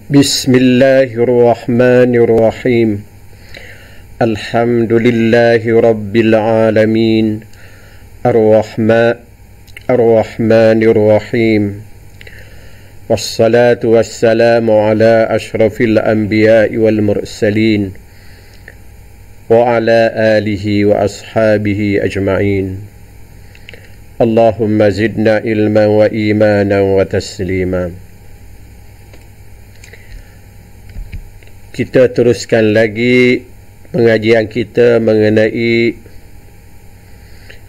Bismillahirrahmanirrahim. Alhamdulillahi rabbil alamin. Ar-Rahmanir-Rahim. Wassalatu wassalamu ala ashrafil anbiya'i wal mursalin wa ala alihi wa ashabihi ajma'in. Allahumma zidna ilman wa imanan wa taslima. Kita teruskan lagi pengajian kita mengenai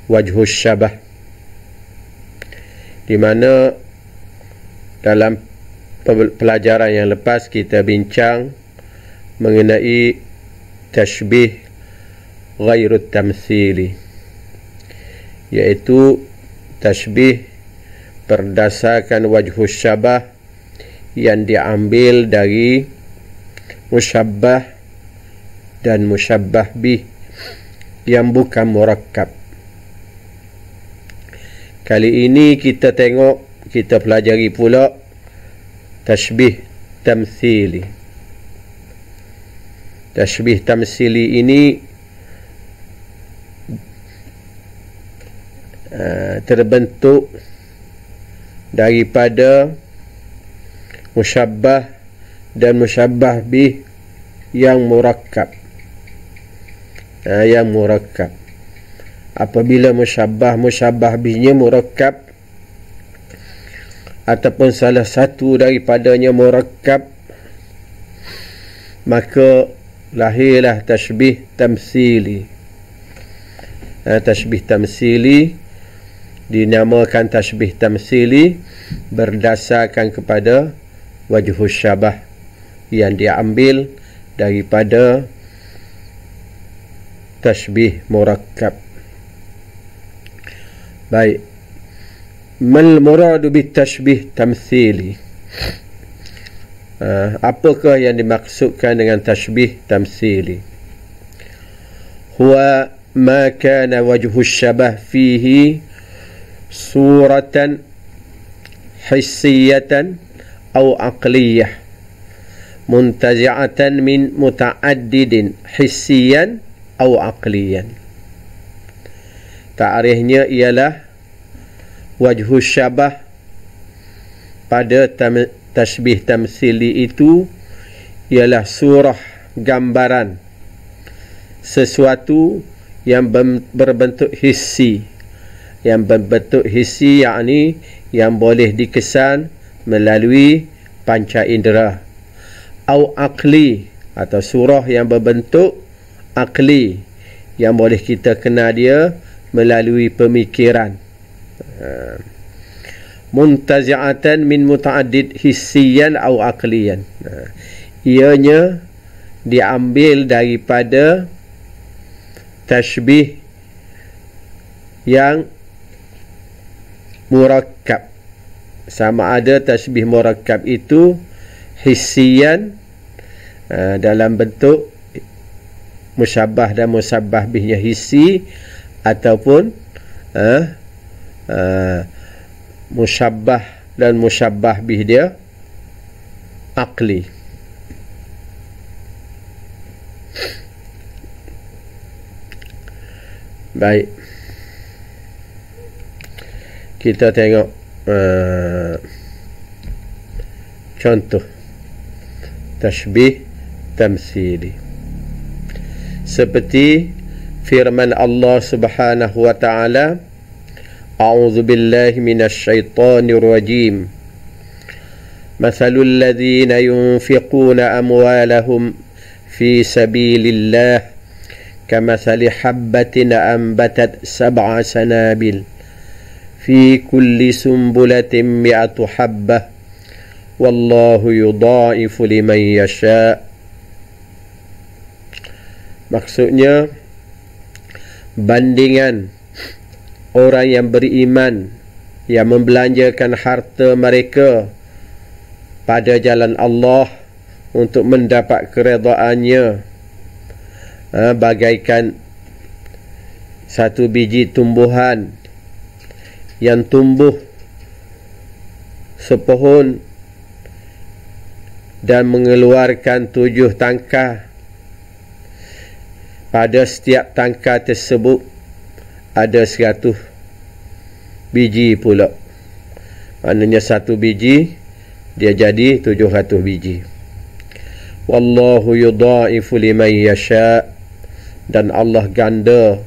wajhus syabah, di mana dalam pelajaran yang lepas kita bincang mengenai tashbih ghairut tamthili, iaitu tashbih berdasarkan wajhus syabah yang diambil dari musyabbah dan musyabbah bih yang bukan murakkab. Kali ini kita pelajari pula tashbih tamthili. Tashbih tamthili ini terbentuk daripada musyabbah dan musyabbah bih yang murakkab. Yang murakkab. Apabila musyabbah bihnya murakkab ataupun salah satu daripadanya murakkab, maka lahirlah tashbih tamthili. Tashbih tamthili dinamakan tashbih tamthili berdasarkan kepada wajhus syabah yang diambil daripada tashbih murakkab. Baik, mal muradu bit tashbih tamthili. Apakah yang dimaksudkan dengan tashbih tamthili? Huwa ma kana wajhus syabah fihi suratan hissiyatan aw aqliyah muntazi'atan min muta'addidin hissiyan aw aqliyan. Ta'rifnya ialah wajhus syabah pada tashbih tamthili itu ialah surah gambaran sesuatu yang berbentuk hissi. Yang berbentuk hissi yakni yang boleh dikesan melalui panca indera, atau aqli, atau surah yang berbentuk aqli yang boleh kita kenal dia melalui pemikiran. Muntazi'atan min muta'addid hissiyan atau aqliyan. Ianya diambil daripada tashbih yang murakkab. Sama ada tashbih murakkab itu hissiyan dalam bentuk musyabbah dan musyabbah bihnya hissi, ataupun musyabbah dan musyabbah bih dia aqli. Baik, kita tengok contoh tashbih tamthili seperti firman Allah Subhanahu wa taala, a'udzu billahi minasy syaithanir rajim, mathalul ladzina yunfiquna amwalahum fi sabilillah kamathali habbatin ambatat sab'a sanabil fi kulli sumbulatin mi'atu habbah wallahu yudha'ifu liman yasha'. Maksudnya, bandingan orang yang beriman yang membelanjakan harta mereka pada jalan Allah untuk mendapat keredaannya, bagaikan satu biji tumbuhan yang tumbuh sepohon dan mengeluarkan 7 tangkar. Pada setiap tangkar tersebut ada 100 biji pula. Maknanya 1 biji dia jadi 700 biji. Wallahu yudha'ifu liman yasha', dan Allah ganda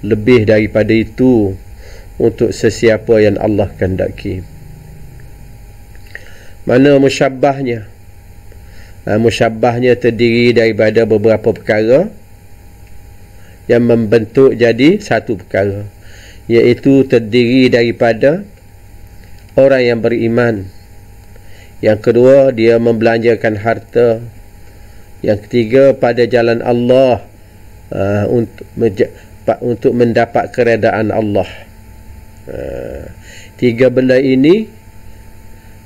lebih daripada itu untuk sesiapa yang Allah kehendaki. Mana musyabbahnya? Musyabbahnya terdiri daripada beberapa perkara yang membentuk jadi satu perkara, iaitu terdiri daripada orang yang beriman. Yang kedua, dia membelanjakan harta. Yang ketiga, pada jalan Allah, untuk mendapat keredaan Allah. 3 benda ini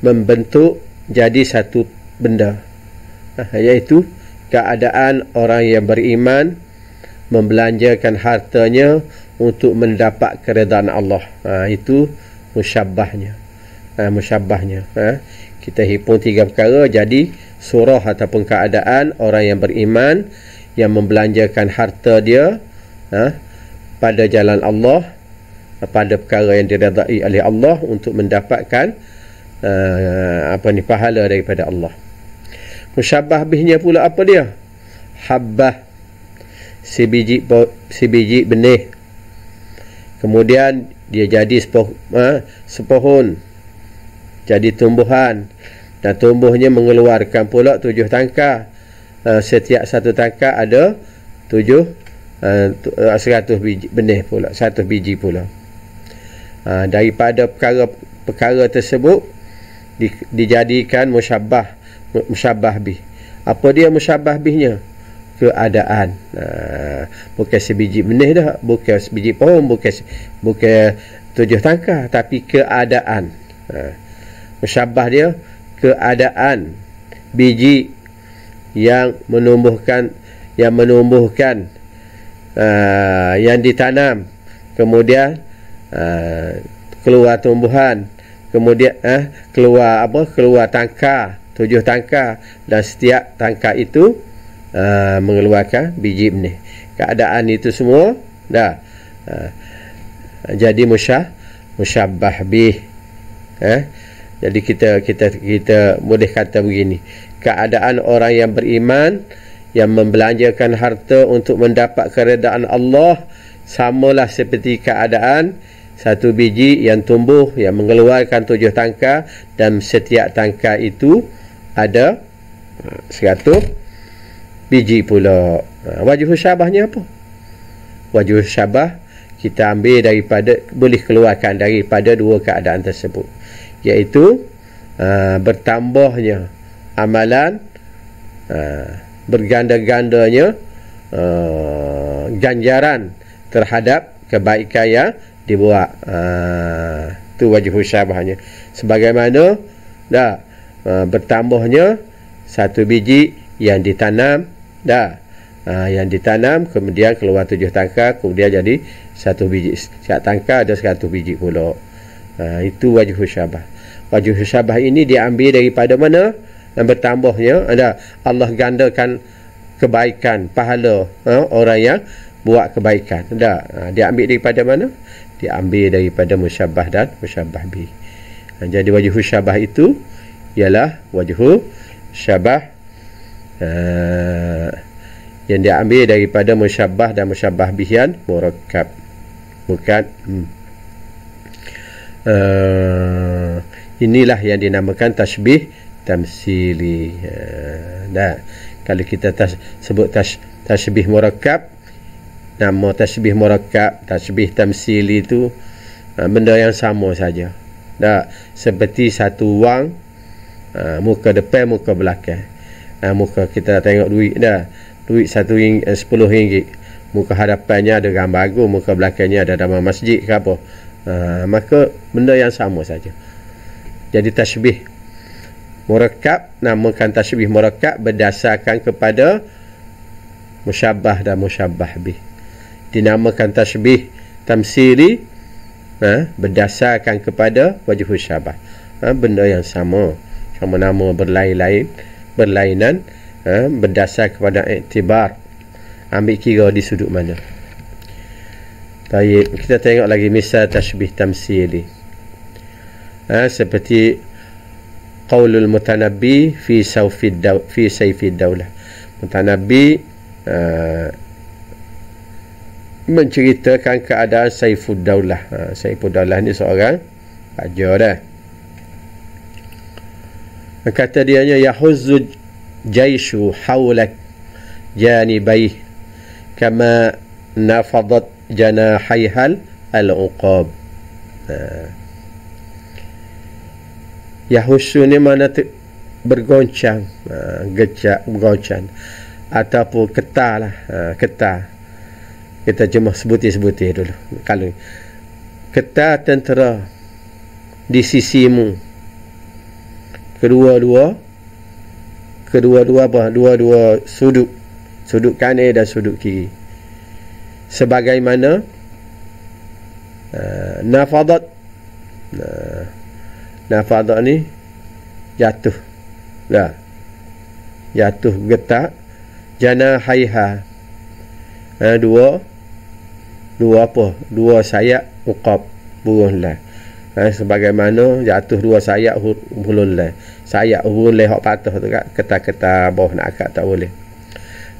membentuk jadi satu benda, iaitu keadaan orang yang beriman membelanjakan hartanya untuk mendapat keredaan Allah. Itu musyabbahnya. Musyabbahnya. Kita himpun 3 perkara jadi surah ataupun keadaan orang yang beriman yang membelanjakan harta dia pada jalan Allah, pada perkara yang diredai oleh Allah untuk mendapatkan pahala daripada Allah. Musyabbah bihnya pula apa dia? Habbah, sebiji benih, kemudian dia jadi sepohon, jadi tumbuhan, dan tumbuhnya mengeluarkan pula 7 tangkar. Setiap satu tangkar ada 100 biji benih pula, 1 biji pula. Daripada perkara tersebut dijadikan musyabbah bih. Apa dia musyabbah bihnya? Keadaan. Bukan sebiji benih dah, bukan sebiji pohon, bukan 7 tangkar, tapi keadaan. Musyabbah dia keadaan biji yang menumbuhkan yang ditanam, kemudian keluar tumbuhan, kemudian keluar tangkar, 7 tangkar, dan setiap tangkar itu mengeluarkan biji benih. Keadaan itu semua dah jadi musyabbah bih. Jadi kita boleh kata begini, keadaan orang yang beriman yang membelanjakan harta untuk mendapat keredaan Allah samalah seperti keadaan 1 biji yang tumbuh yang mengeluarkan 7 tangkar, dan setiap tangkar itu ada 100 biji pula. Wajh syabahnya apa? Wajh syabah kita ambil daripada, boleh keluarkan daripada 2 keadaan tersebut, iaitu bertambahnya amalan, berganda-gandanya ganjaran terhadap kebaikan yang dibuat. Itu wajh syabahnya. Sebagaimana bertambahnya 1 biji yang ditanam, yang ditanam, kemudian keluar 7 tangkar, kemudian jadi 1 biji. Setiap tangkar ada 100 biji pula. Itu wajh syabah. Wajh syabah ini diambil daripada mana? Dan bertambahnya ada Allah gandakan kebaikan, pahala orang yang buat kebaikan. Diambil daripada mana? Diambil daripada musyabbah dan musyabbah bih. Jadi wajh syabah itu ialah wajh syabah yang diambil daripada musyabbah dan musyabbah bihian murakkab. Bukan inilah yang dinamakan tasbih tamsili. Kalau kita sebut tasbih murakkab, nama tasbih murakkab, tasbih tamsili itu benda yang sama saja. Seperti satu wang, muka depan, muka belakang. Muka kita tengok duit duit 10 ringgit, muka hadapannya ada gambar agung, muka belakangnya ada nama masjid ke apa. Maka benda yang sama saja. Jadi tasbih murakkab, namakan tasbih murakkab berdasarkan kepada musyabbah dan musyabbah bih. Dinamakan tasbih tamsili berdasarkan kepada wajh syabah. Benda yang sama, cuma nama berlain-lain, berlainan, berdasar kepada iktibar, ambil kira di sudut mana. Baik, kita tengok lagi misal tashbih tamsili. Seperti qaulul mutanabbi fi sayfid daulah. Mutanabbi menceritakan keadaan Saifud Daulah. Saifud Daulah ni seorang raja dah. Kata dia nya yahuzzu jaishu hawlak janibaih kama nafadat janahayhal al-uqab. Yahuzzu ni mana bergoncang, gejak bergoncang ataupun ketar lah, ketar. Kita cuma sebutir-sebutir dulu. Kalau ketar tentera di sisimu, kedua-dua apa? Dua-dua sudut kanan dan sudut kiri. Sebagaimana nafadat. Nafadat ni jatuh. Dah. Jatuh getak janahaiha. Dua sayap uqab burung lai. Sebagaimana jatuh dua sayap burung lai. Sayap burung lai hak patah tu kat ketar-ketar bawah nak akak tak boleh.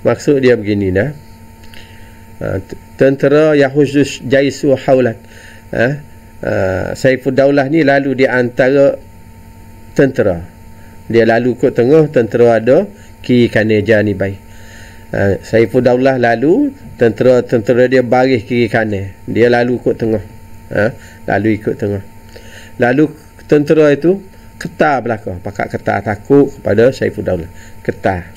Maksud dia begini dah. Tentera Yahuzus jaisu haulak. Saifud Daulah ni lalu di antara tentera. Dia lalu ke tengah, tentera ada kiri kanan janibai. Saifud Daulah lalu, tentera dia baris kiri kanan, dia lalu ikut tengah. Lalu ikut tengah. Lalu tentera itu ketar belakang, pakat ketar, takut kepada Saifud Daulah. Ketar.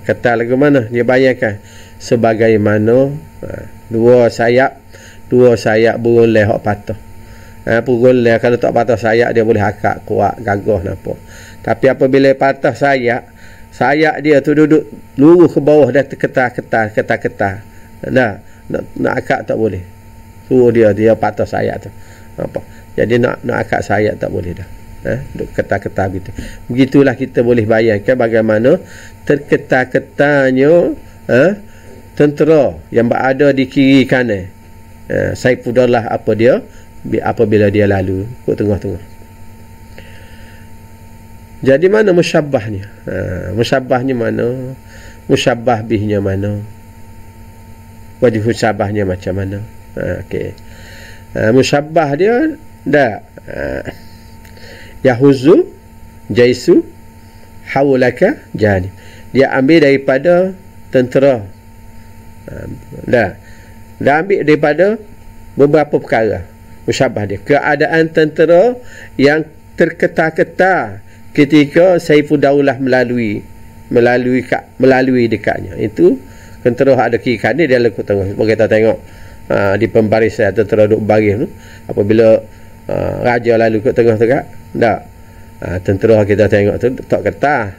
Ketar lagu mana? Dia bayangkan sebagaimana dua sayap burung leh hak patah. Burung leh kalau tak patah sayap dia boleh akak kuat gagah nampak. Tapi apabila patah sayap dia tu duduk lurus ke bawah dah ketar. Nak akak tak boleh. Suruh dia patah sayap tu. Apa? Jadi nak akak sayap tak boleh dah. Duduk ketar gitu. Begitulah kita boleh bayangkan bagaimana terketar-ketarnya tentera yang berada di kiri kanan. Saifudullah apa dia apabila dia lalu ke tengah-tengah. Jadi mana musyabbahnya? Musyabbahnya mana? Musyabbah bihnya mana? Wajib musyabahnya macam mana? Okey. Musyabbah dia dah Yahuzu jaisu haulaka janib. Dia ambil daripada tentera. Dah ambil daripada beberapa perkara. Musyabbah dia keadaan tentera yang terketar-ketar ketika Saifud Daulah melalui dekatnya. Itu tentera ada kiri kanan dia lalu tengah. Sebab kita tengok di pembarisan tentera duduk baris tu, apabila raja lalu ke tengah tegak, tentera kita tengok tu tak ketar.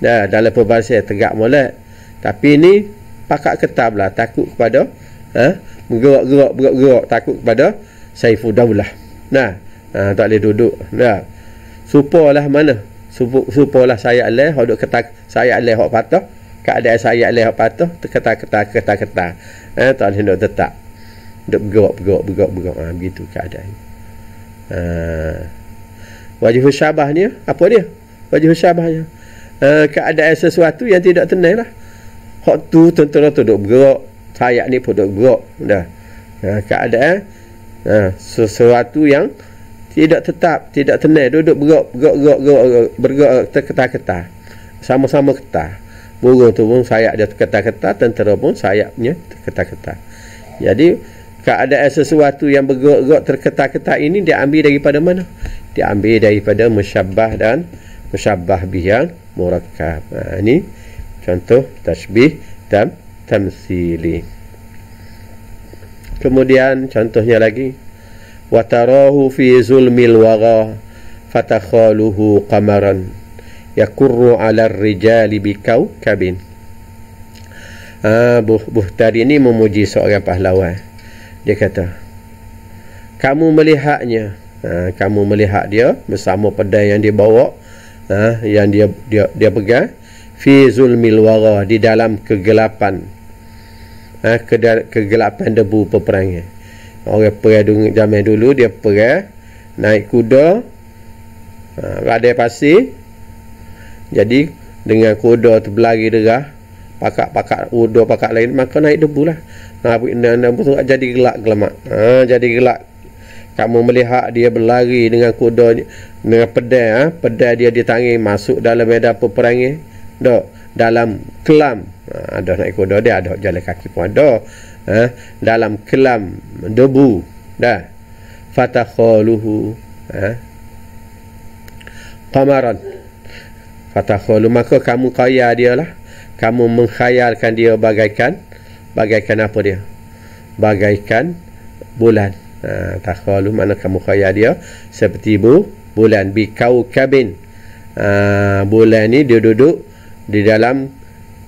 Dalam pembarisan tegak molek. Tapi ni pakat ketar belah, takut kepada bergerak takut kepada Saifud Daulah. Tak boleh duduk. Supalah mana? Supalah sayap leh hok duk ketak sayap leh hok patah. Keadaan sayap leh hok patah ketar. Tak boleh duk tetap. Duk bergerak. Begitu keadaan. Wajib syabahnya apa dia? Wajib syabahnya keadaan sesuatu yang tidak tenang lah. Hok tu tentera tu duk bergerak, sayap ni pun duk bergerak. Keadaan sesuatu yang tidak tetap, tidak tenang, duduk bergerak terketar-ketar. Sama-sama ketar. Burung tu pun sayap dia terketar-ketar, tentera pun sayapnya terketar-ketar. Jadi keadaan sesuatu yang bergerak terketar-ketar ini diambil daripada mana? Diambil daripada musyabbah dan musyabbah bih yang murakkab. Ini contoh tashbih dan tamthili. Kemudian contohnya lagi, watarahu fi zulmil wagha fatakhaluhu qamaran yakurru 'ala ar-rijali bikaukabin. Buhtari ini memuji seorang pahlawan. Dia kata, kamu melihat dia bersama pedang yang dibawa yang dia pegang fi zulmil wara, di dalam kegelapan, kegelapan debu peperangan. Orang perang zaman dulu dia perang naik kuda, badai pasir, jadi dengan kuda tu berlari derah, pakak kuda pakak lain, maka naik debu lah. Betul jadi gelak gelamak. Jadi gelak. Kamu melihat dia berlari dengan kuda, dengan pedai, pedai dia ditangis masuk dalam medan peperangan, dalam kelam. Ada naik kuda dia, ada jalan kaki pun ada. Dalam kelam debu dah. Fatakhaluhu qamaran. Fatakhalu, maka kamu kaya dia lah. Kamu mengkhayalkan dia bagaikan apa dia? Bagaikan bulan. Takhalu mana kamu khayal dia seperti bulan, bi kaukabin. Bulan ni dia duduk di dalam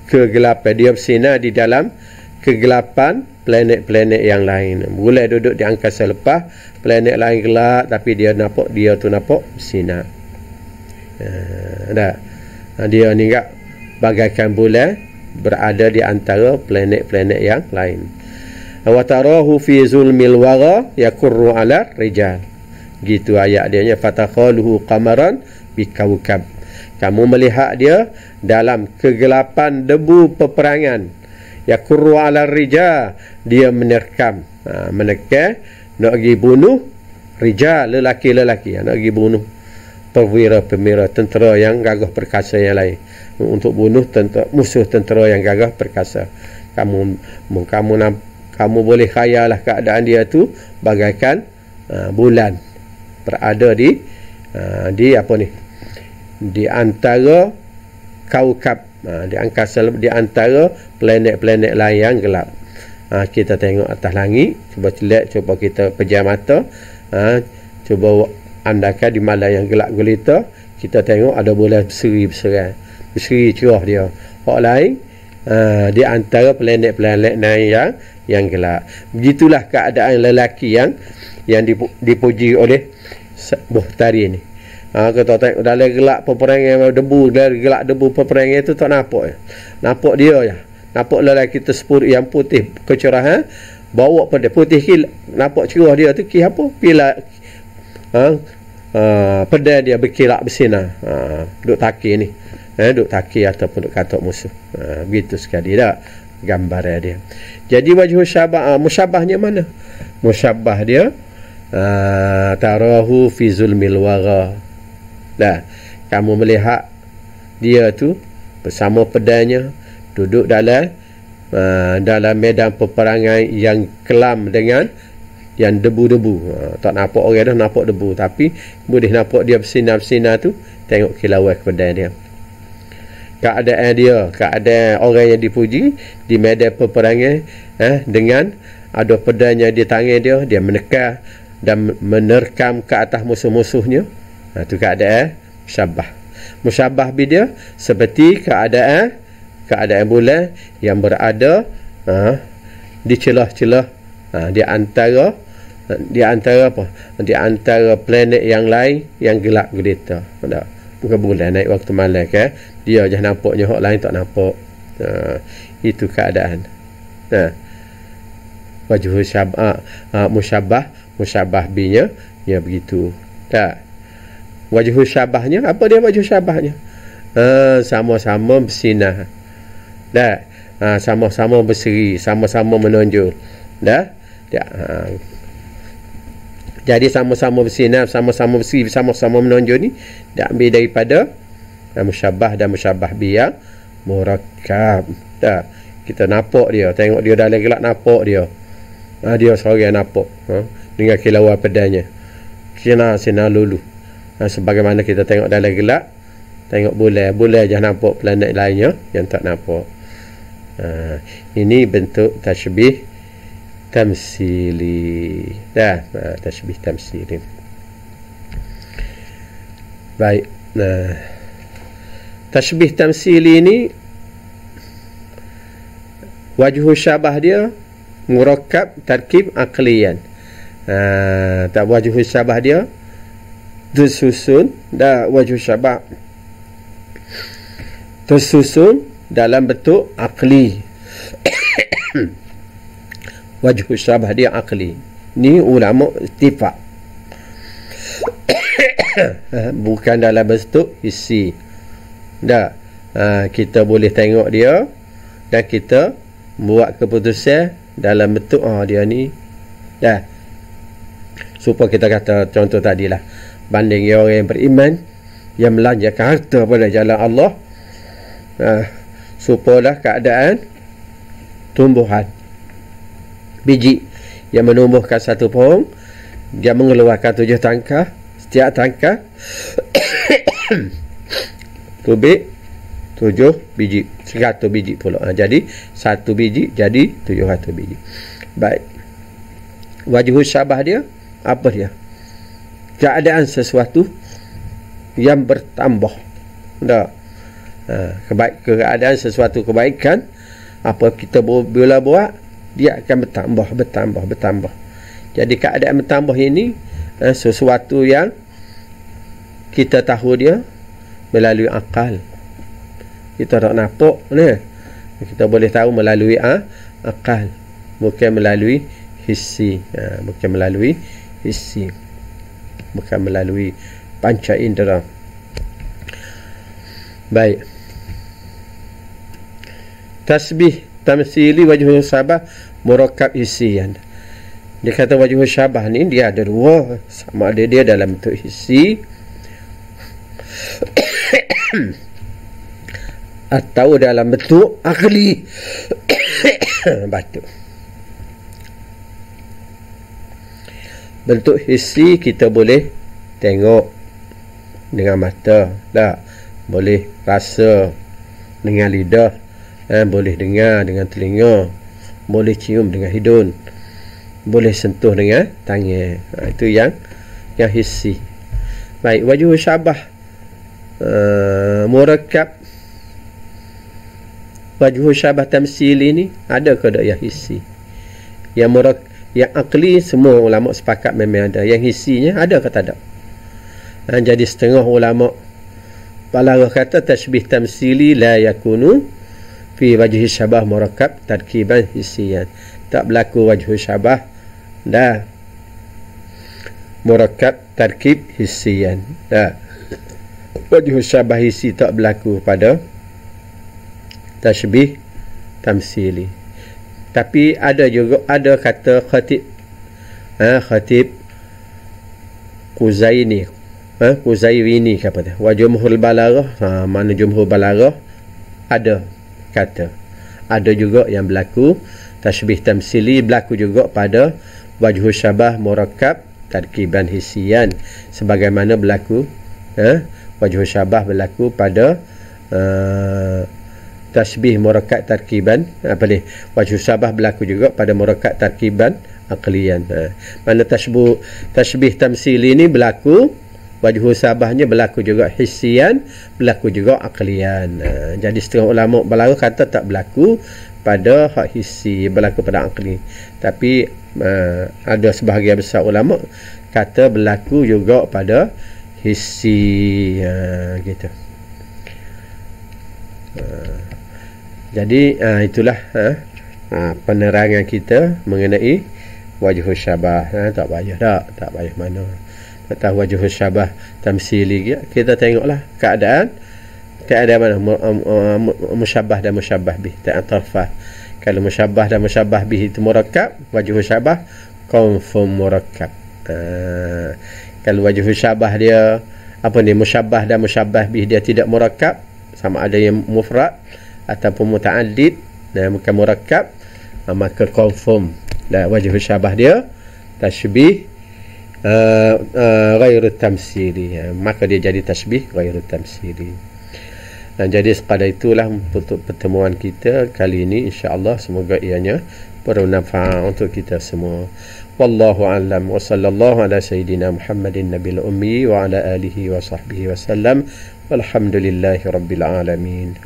kegelapan, dia bersinar di dalam kegelapan planet-planet yang lain. Bulan duduk di angkasa lepas, planet lain gelap, tapi dia tu nampak bersinar. Dia ni enggak bagaikan bulan berada di antara planet-planet yang lain. Wa tarahu fi zulmil wara yakurru ala rijal. Gitu ayat dia nya, fatakhaluhu qamaran bi kaukab. Kamu melihat dia dalam kegelapan debu peperangan. Yakurru ala rijal, dia menerkam, menekan nak pergi bunuh rijal, lelaki-lelaki, nak pergi bunuh perwira-perwira tentera yang gagah perkasa yang lain, untuk bunuh musuh tentera yang gagah perkasa. Kamu boleh khayal lah keadaan dia tu bagaikan bulan berada di apa ni, di antara kaukab, di angkasa, di antara planet-planet lain yang gelap. Kita tengok atas langit, cuba celik, cuba kita pejam mata, cuba andakan di malam yang gelap gulita, kita tengok ada bulan berseri cerah dia. Hak lain di antara planet-planet lain yang gelap. Begitulah keadaan lelaki yang dipuji oleh Buhtari ni. Kita tengok dalam gelap peperangan debu, dalam gelap debu peperangan itu tak nampak. Nampak dia ya. Nampak lelaki tersebut yang putih kecerahan, bawa pada putih nampak cerah dia tu apa? Pilat. Pedang dia berkilat bersinar. Duk taki ni. Duk taki ataupun duk katok musuh. Begitu sekali dah gambaran dia. Jadi wajhu syabah, musyabahnya mana? Musyabah dia tarahu fi zulmil wara. Kamu melihat dia tu bersama pedangnya duduk dalam medan peperangan yang kelam dengan yang debu-debu. Tak nampak orang dah, nampak debu, tapi boleh nampak dia bersinar-bersinar tu. Tengok kilauan pedang dia. Keadaan orang yang dipuji di medan peperangan, dengan ada pedangnya di tangan dia menekan dan menerkam ke atas musuh-musuhnya. Itu keadaan musyabah bi dia seperti keadaan bulan yang berada di celah-celah di antara planet yang lain yang gelap gulita. Bukan bulan naik waktu malam kan, dia je nampaknya, hak lain tak nampak. Itu keadaan. Wajhu musyabah binya ya begitu. Wajhu syabahnya apa dia? Wajhu syabahnya sama-sama bersinar, sama-sama berseri, sama-sama menonjol. Jadi sama-sama bersinar, sama-sama berseri, sama-sama menonjol ni diambil daripada musyabah dan musyabah bi yang murakkab. Kita nampak dia, tengok dia dalam gelap, nampak dia. Dia seorang nampak dengan kilauan pedangnya, sinar lulu. Sebagaimana kita tengok dalam gelap, tengok bulan je nampak, planet lainnya yang tak nampak. Ini bentuk tashbih tamsili. Tashbih tamsili. Baik. Tashbih tamsili ini wajhu syabah dia murakkab tarkib aqliyan. Tak wajhu syabah dia disusun, wajhu syabah tersusun dalam bentuk akli. Wajhu syabah dia akli. Ni ulama ittifaq. Bukan dalam bentuk hissi. Dah. Kita boleh tengok dia dan kita buat keputusan dalam bentuk dia ni. Dah. Supaya kita kata contoh tadilah, banding orang yang beriman yang melanjarkan harta pada jalan Allah, supalah keadaan tumbuhan biji yang menumbuhkan satu pohon, dia mengeluarkan 7 tangkah, setiap tangkah tubik 7 biji, 100 biji pula. Jadi 1 biji jadi 700 biji. Baik. Wajhu syabah dia apa dia? Keadaan sesuatu yang bertambah. Dah. Keadaan sesuatu kebaikan, apa kita bila buat, dia akan bertambah. Jadi keadaan bertambah ini sesuatu yang kita tahu dia melalui akal. Kita tak nampak ni. Kita boleh tahu melalui akal, bukan melalui hissi. Bukan melalui hissi, bukan melalui panca indera. Baik. Tasbih tamsili wajhu syabah murakkab hissiyan. Dia kata wajhu syabah ni dia ada dua, sama ada dia dalam bentuk hissi atau dalam bentuk akli. Batuk. Bentuk hissi kita boleh tengok dengan mata, tak? Boleh rasa dengan lidah, boleh dengar dengan telinga, boleh cium dengan hidung, boleh sentuh dengan tangan. Itu yang hissi. Baik, wajhu syabah murakkab, wajhu syabah tamsili ni ada ke tak yang hissi? Yang akli semua ulama sepakat memang ada. Yang hissinya ada ke tak ada? Jadi setengah ulama balarah kata tashbih tamsili la yakunu fi wajhi syabah murakkab tarkiban hissiyan. Tak berlaku wajhu syabah dah murakkab tarkib hissiyan. Dah. Wajhu syabah hissi tak berlaku pada tashbih tamsili. Tapi ada juga kata khatib Kuzaini apa dia? Wa jumhur balaghah, mana jumhur balaghah ada kata. Ada juga yang berlaku tashbih tamsili berlaku juga pada wajhu syabah murakkab tarkiban hissiyan, sebagaimana berlaku wajhu syabah berlaku pada tashbih murakkab tarkiban wajhu syabah berlaku juga pada murakkab tarkiban aqliyan. Mana tashbih tamsili ini berlaku, wajhu syabahnya berlaku juga hissiyan, berlaku juga aqliyan. Jadi setengah ulama balarah kata tak berlaku pada hak hissi, berlaku pada aqli. Tapi ada sebahagian besar ulama kata berlaku juga pada hissi, gitu. Jadi itulah penerangan kita mengenai wajhu syabah. Tak payah mana tahu wajhu syabah tamsili. Kita tengoklah keadaan mana musyabbah dan musyabbah bih, tak tarfah. Kalau musyabbah dan musyabbah bih itu murakkab, wajhu syabah confirm murakkab. Kalau wajhu syabah dia musyabbah dan musyabbah bih dia tidak murakkab, sama ada yang mufrad ataupun muta'addid dan bukan murakkab, maka confirm wajhu syabah dia tashbih ghairu tamsili, maka dia jadi tashbih ghairu tamsili. Dan jadi sekadar itulah untuk pertemuan kita kali ini, insya-Allah. Semoga ianya bermanfaat untuk kita semua. Wallahu a'lam wa sallallahu ala sayyidina Muhammadin nabiyil ummi wa ala alihi wa sahbihi wa sallam. Walhamdulillahi rabbil alamin.